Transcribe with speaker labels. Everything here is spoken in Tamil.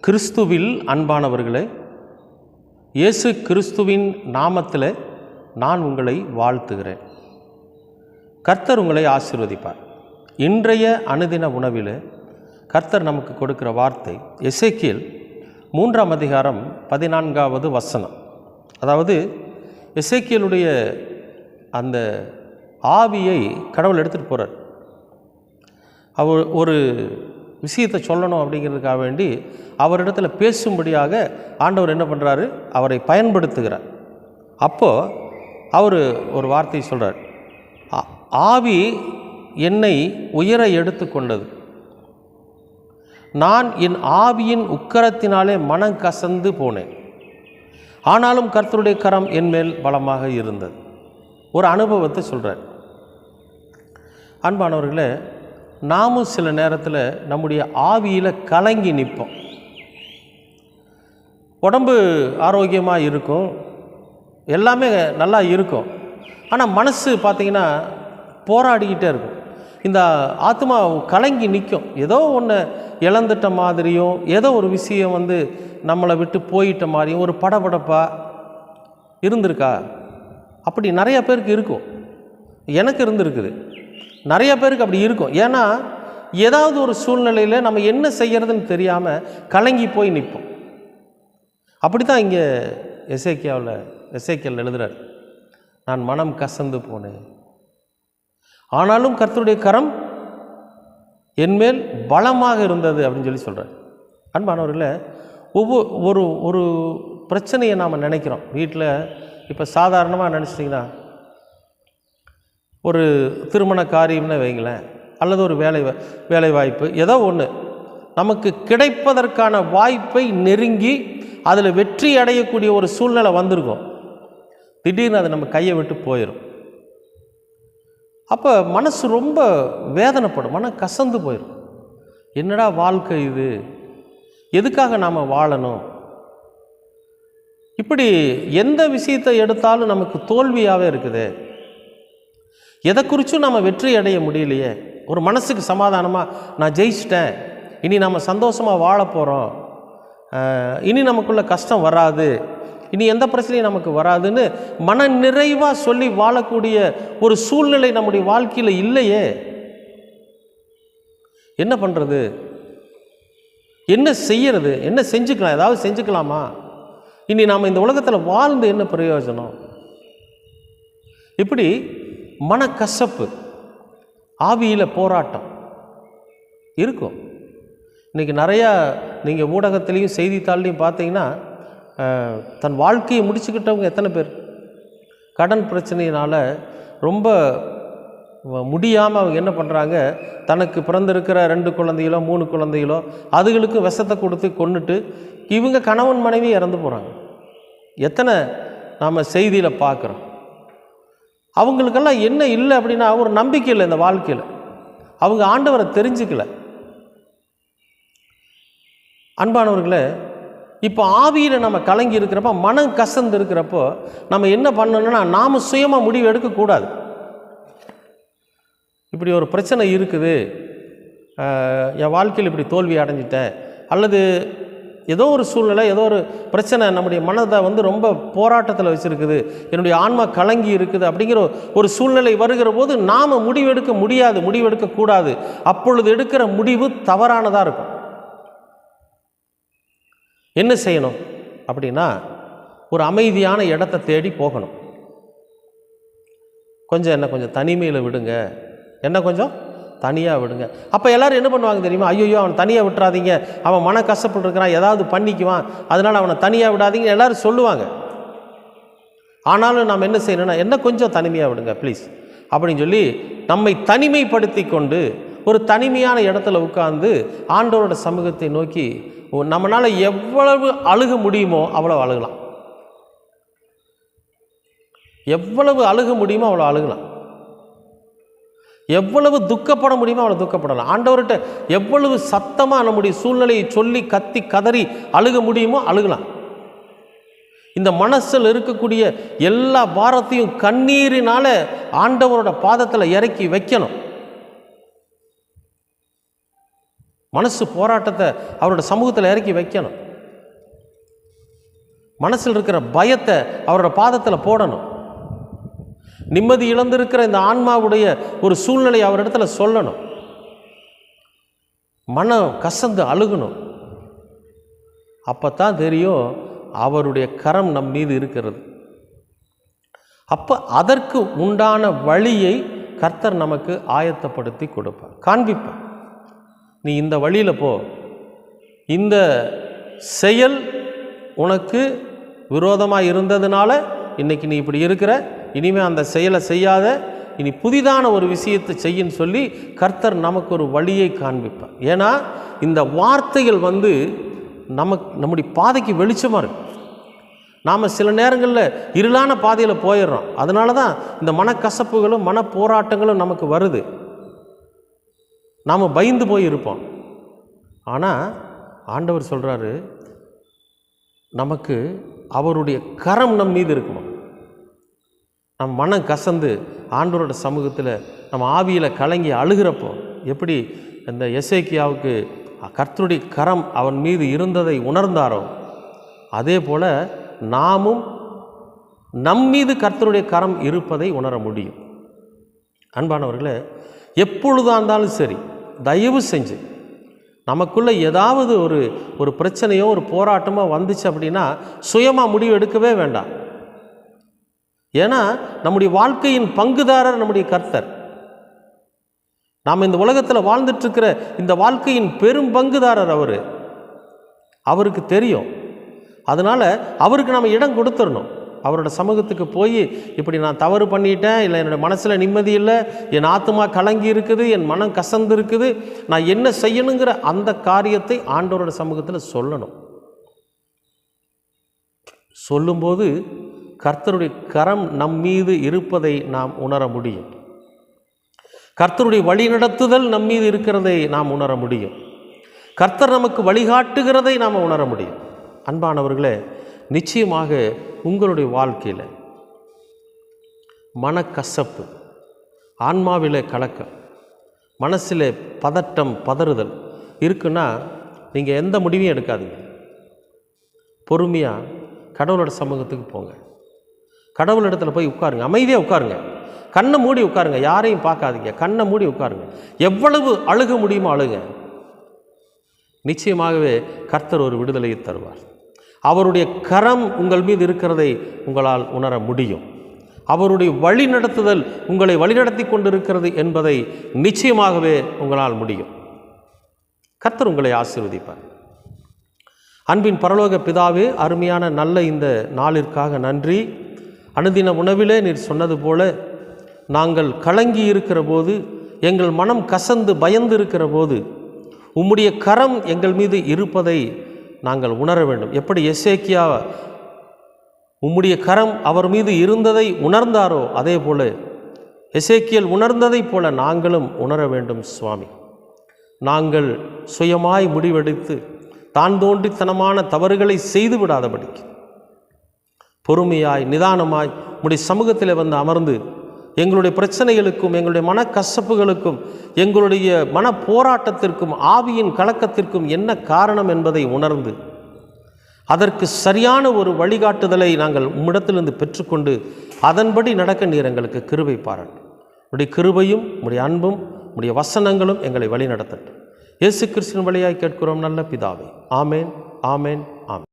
Speaker 1: கிறிஸ்துவில் அன்பானவர்களே, இயேசு கிறிஸ்துவின் நாமத்தில் நான் உங்களை வாழ்த்துகிறேன். கர்த்தர் உங்களை ஆசீர்வதிப்பார். இன்றைய அனுதின உணவில் கர்த்தர் நமக்கு கொடுக்கிற வார்த்தை எசேக்கியேல் 3ஆம் அதிகாரம் 14வது வசனம். அதாவது எசேக்கியேலுடைய அந்த ஆவியை கடவுள் எடுத்துகிட்டு போகிறார். அவர் ஒரு விஷயத்தை சொல்லணும் அப்படிங்கிறதுக்காக வேண்டி அவரிடத்தில் பேசும்படியாக ஆண்டவர் என்ன பண்ணுறாரு, அவரை பயன்படுத்துகிறார். அப்போது அவர் ஒரு வார்த்தையை சொல்கிறார், ஆவி என்னை உயர எடுத்து கொண்டது, நான் என் ஆவியின் உக்கரத்தினாலே மனம் கசந்து போனேன், ஆனாலும் கர்த்தருடைய கரம் என்மேல் பலமாக இருந்தது. ஒரு அனுபவத்தை சொல்கிறார். அன்பானவர்களே, நாமும் சில நேரத்தில் நம்முடைய ஆவியில் கலங்கி நிற்போம். உடம்பு ஆரோக்கியமாக இருக்கும், எல்லாமே நல்லா இருக்கும். ஆனால் மனசு பார்த்திங்கன்னா போராடிக்கிட்டே இருக்கும். இந்த ஆத்மா கலங்கி நிற்கும். ஏதோ ஒன்று இழந்துட்ட மாதிரியும், ஏதோ ஒரு விஷயம் நம்மளை விட்டு போயிட்ட மாதிரியும் ஒரு படபடப்பாக இருந்திருக்கா? அப்படி நிறையா பேருக்கு இருக்கும். எனக்கு இருந்திருக்குது. நிறைய பேருக்கு அப்படி இருக்கும். ஏன்னா ஏதாவது ஒரு சூழ்நிலையில் நம்ம என்ன செய்கிறதுன்னு தெரியாமல் கலங்கி போய் நிற்போம். அப்படி தான் இங்கே எசேக்கியேல் எழுதுகிறார், நான் மனம் கசந்து போனேன், ஆனாலும் கர்த்தருடைய கரம் என்மேல் பலமாக இருந்தது அப்படின்னு சொல்லி சொல்கிறார். அன்பானவர்களே, ஒரு பிரச்சனையை நாம் நினைக்கிறோம். வீட்டில் இப்போ சாதாரணமாக நினச்சிட்டிங்கன்னா, ஒரு திருமண காரியம்னு வைங்களேன், அல்லது ஒரு வேலை வாய்ப்பு, ஏதோ ஒன்று நமக்கு கிடைப்பதற்கான வாய்ப்பை நெருங்கி அதில் வெற்றி அடையக்கூடிய ஒரு சூழ்நிலை வந்திருக்கும். திடீர்னு அது நம்ம கையை விட்டு போயிடும். அப்போ மனசு ரொம்ப வேதனைப்படும், மனம் கசந்து போயிடும். என்னடா வாழ்க்கை இது, எதுக்காக நாம் வாழணும்? இப்படி எந்த விஷயத்தை எடுத்தாலும் நமக்கு தோல்வியாகவே இருக்குது. எதை குறித்தும் நம்ம வெற்றி அடைய முடியலையே. ஒரு மனசுக்கு சமாதானமாக நான் ஜெயிச்சிட்டேன், இனி நம்ம சந்தோஷமாக வாழ போகிறோம், இனி நமக்குள்ள கஷ்டம் வராது, இனி எந்த பிரச்சனையும் நமக்கு வராதுன்னு மன நிறைவாக சொல்லி வாழக்கூடிய ஒரு சூழ்நிலை நம்முடைய வாழ்க்கையில் இல்லையே. என்ன பண்ணுறது? என்ன செய்யறது? என்ன செஞ்சுக்கலாம்? ஏதாவது செஞ்சுக்கலாமா? இனி நாம் இந்த உலகத்தில் வாழ்ந்து என்ன பிரயோஜனம்? இப்படி மனக்கசப்பு, ஆவியில் போராட்டம் இருக்கும். இன்றைக்கி நிறையா நீங்கள் ஊடகத்துலேயும் செய்தித்தாள்லையும் பார்த்தீங்கன்னா, தன் வாழ்க்கையை முடிச்சுக்கிட்டவங்க எத்தனை பேர் கடன் பிரச்சனையினால் ரொம்ப முடியாமல் அவங்க என்ன பண்ணுறாங்க, தனக்கு பிறந்திருக்கிற 2 குழந்தைகளோ 3 குழந்தைகளோ அதுகளுக்கு விஷத்தை கொடுத்து கொன்னுட்டு இவங்க கணவன் மனைவி இறந்து போகிறாங்க. எத்தனை நாம் செய்தியில் பார்க்குறோம். அவங்களுக்கெல்லாம் என்ன இல்லை அப்படின்னா, ஒரு நம்பிக்கை இல்லை இந்த வாழ்க்கையில். அவங்க ஆண்டவரை தெரிஞ்சுக்கல. அன்பானவர்களே, இப்போ ஆவியில் நம்ம கலங்கி இருக்கிறப்ப, மனம் கசந்து இருக்கிறப்போ நம்ம என்ன பண்ணணும்னா, நாம் சுயமாக முடிவு எடுக்கக்கூடாது. இப்படி ஒரு பிரச்சனை இருக்குது, என் வாழ்க்கையில் இப்படி தோல்வி அடைஞ்சிட்டேன், அல்லது ஏதோ ஒரு சூழ்நிலை, ஏதோ ஒரு பிரச்சனை நம்முடைய மனதை ரொம்ப போராட்டத்தில் வச்சுருக்குது, என்னுடைய ஆன்மா கலங்கி இருக்குது அப்படிங்கிற ஒரு சூழ்நிலை வருகிற போது நாம் முடிவெடுக்க முடியாது, முடிவெடுக்கக்கூடாது. அப்பொழுது எடுக்கிற முடிவு தவறானதாக இருக்கும். என்ன செய்யணும் அப்படின்னா, ஒரு அமைதியான இடத்தை தேடி போகணும். என்ன கொஞ்சம் தனிமையில் விடுங்க, என்ன கொஞ்சம் தனியாக விடுங்க. அப்போ எல்லோரும் என்ன பண்ணுவாங்க தெரியுமா? ஐயோ அவனை தனியாக விட்டுறாதீங்க, அவன் மன கஷ்டப்பட்டு இருக்கிறான், ஏதாவது பண்ணிக்குவான், அதனால் அவனை தனியாக விடாதீங்க எல்லோரும் சொல்லுவாங்க. ஆனாலும் நாம் என்ன செய்யணும்னா, என்ன கொஞ்சம் தனிமையாக விடுங்க ப்ளீஸ் அப்படின்னு சொல்லி நம்மை தனிமைப்படுத்தி கொண்டு ஒரு தனிமையான இடத்துல உட்கார்ந்து ஆண்டவரோட சமூகத்தை நோக்கி நம்மளால் எவ்வளவு அழுக முடியுமோ அவ்வளோ அழுகலாம். எவ்வளவு அழுக முடியுமோ அவ்வளோ அழுகலாம். எவ்வளவு துக்கப்பட முடியுமோ அவ்வளோ துக்கப்படலாம். ஆண்டவர்கிட்ட எவ்வளவு சத்தமாக நம்முடைய சூழ்நிலையை சொல்லி கத்தி கதறி அழுக முடியுமோ அழுகலாம். இந்த மனசில் இருக்கக்கூடிய எல்லா பாரத்தையும் கண்ணீரினால ஆண்டவரோட பாதத்தில் இறக்கி வைக்கணும். மனசு போராட்டத்தை அவரோட சமூகத்தில் இறக்கி வைக்கணும். மனசில் இருக்கிற பயத்தை அவரோட பாதத்தில் போடணும். நிம்மதி இழந்திருக்கிற இந்த ஆன்மாவுடைய ஒரு சூழ்நிலை அவரிடத்துல சொல்லணும். மனம் கசந்து அழுகணும். அப்பத்தான் தெரியும் அவருடைய கரம் நம் மீது இருக்கிறது. அப்போ அதற்கு உண்டான வழியை கர்த்தர் நமக்கு ஆயத்தப்படுத்தி கொடுப்பார், காண்பிப்பார். நீ இந்த வழியில் போ, இந்த செயல் உனக்கு விரோதமாக இருந்ததுனால இன்னைக்கு நீ இப்படி இருக்கிற, இனிமேல் அந்த செயலை செய்யாத, இனி புதிதான ஒரு விஷயத்தை செய்யின்னு சொல்லி கர்த்தர் நமக்கு ஒரு வழியை காண்பிப்பார். ஏன்னா இந்த வார்த்தைகள் நம்முடைய பாதைக்கு வெளிச்சமாக இருக்கு. நாம் சில நேரங்களில் இருளான பாதையில் போயிடுறோம். அதனால தான் இந்த மனக்கசப்புகளும் மன போராட்டங்களும் நமக்கு வருது. நாம் பயந்து போய் இருப்போம். ஆனால் ஆண்டவர் சொல்கிறாரு, நமக்கு அவருடைய கரம் நம் மீது இருக்கணும். நம் மனம் கசந்து ஆண்டவரோட சமூகத்தில் நம்ம ஆவியில் கலங்கி அழுகிறப்போ எப்படி இந்த எசேக்கியாவுக்கு கர்த்தருடைய கரம் அவன் மீது இருந்ததை உணர்ந்தாரோ, அதே போல் நாமும் நம் மீது கர்த்தருடைய கரம் இருப்பதை உணர முடியும். அன்பானவர்களே, எப்பொழுதாக இருந்தாலும் சரி, தயவு செஞ்சு நமக்குள்ளே ஏதாவது ஒரு பிரச்சனையோ ஒரு போராட்டமோ வந்துச்சு அப்படின்னா சுயமாக முடிவு எடுக்கவே வேண்டாம். ஏன்னா நம்முடைய வாழ்க்கையின் பங்குதாரர் நம்முடைய கர்த்தர். நாம் இந்த உலகத்தில் வாழ்ந்துட்டுருக்கிற இந்த வாழ்க்கையின் பெரும் பங்குதாரர் அவருக்கு தெரியும். அதனால் அவருக்கு நம்ம இடம் கொடுத்துடணும். அவரோட சமூகத்துக்கு போய் இப்படி நான் தவறு பண்ணிட்டேன், இல்லை என்னோடய மனசில் நிம்மதி இல்லை, என் ஆத்மா கலங்கி இருக்குது, என் மனம் கசந்து இருக்குது, நான் என்ன செய்யணுங்கிற அந்த காரியத்தை ஆண்டவரோட சமூகத்தில் சொல்லணும். சொல்லும்போது கர்த்தருடைய கரம் நம் மீது இருப்பதை நாம் உணர முடியும். கர்த்தருடைய வழிநடத்துதல் நம் மீது இருக்கிறதை நாம் உணர முடியும். கர்த்தர் நமக்கு வழிகாட்டுகிறதை நாம் உணர முடியும். அன்பானவர்களே, நிச்சயமாக உங்களுடைய வாழ்க்கையில் மனக்கசப்பு, ஆன்மாவிலே கலக்கம், மனசில் பதட்டம், பதறுதல் இருக்குன்னா நீங்கள் எந்த முடிவையும் எடுக்காதீங்க. பொறுமையாக கடவுளோட சமூகத்துக்கு போங்க. கடவுள் இடத்துல போய் உட்காருங்க, அமைதியாக உட்காருங்க, கண்ணை மூடி உட்காருங்க, யாரையும் பார்க்காதீங்க, கண்ணை மூடி உட்காருங்க. எவ்வளவு அழுக முடியுமோ அழுங்க. நிச்சயமாகவே கர்த்தர் ஒரு விடுதலையை தருவார். அவருடைய கரம் உங்கள் மீது இருக்கிறதை உங்களால் உணர முடியும். அவருடைய வழி நடத்துதல் உங்களை வழிநடத்தி கொண்டிருக்கிறது என்பதை நிச்சயமாகவே உங்களால் முடியும். கர்த்தர் உங்களை ஆசீர்வதிப்பார். அன்பின் பரலோக பிதாவே, அருமையான நல்ல இந்த நாளிற்காக நன்றி. அனுதின உணவிலே நீர் சொன்னது போல நாங்கள் கலங்கி இருக்கிற போது, எங்கள் மனம் கசந்து பயந்து இருக்கிற போது உம்முடைய கரம் எங்கள் மீது இருப்பதை நாங்கள் உணர வேண்டும். எப்படி எசேக்கியா உம்முடைய கரம் அவர் மீது இருந்ததை உணர்ந்தாரோ, அதே போல எசேக்கியேல் உணர்ந்ததைப் போல நாங்களும் உணர வேண்டும் சுவாமி. நாங்கள் சுயமாய் முடிவெடுத்து தான் தோன்றித்தனமான தவறுகளை செய்து விடாதபடிக்கு பொறுமையாய் நிதானமாய் உம்முடைய சமூகத்தில் வந்து அமர்ந்து எங்களுடைய பிரச்சனைகளுக்கும் எங்களுடைய மனக்கசப்புகளுக்கும் எங்களுடைய மன போராட்டத்திற்கும் ஆவியின் கலக்கத்திற்கும் என்ன காரணம் என்பதை உணர்ந்து அதற்கு சரியான ஒரு வழிகாட்டுதலை நாங்கள் உம்மிடத்திலிருந்து பெற்றுக்கொண்டு அதன்படி நடக்க நீர் எங்களுக்கு கிருபை பாராட்டும். உடைய கிருபையும் உடைய அன்பும் உடைய வசனங்களும் எங்களை வழி நடத்தட்டும். இயேசு கிறிஸ்துவின் வழியாய் கேட்கிறோம் நல்ல பிதாவே. ஆமேன், ஆமேன், ஆமேன்.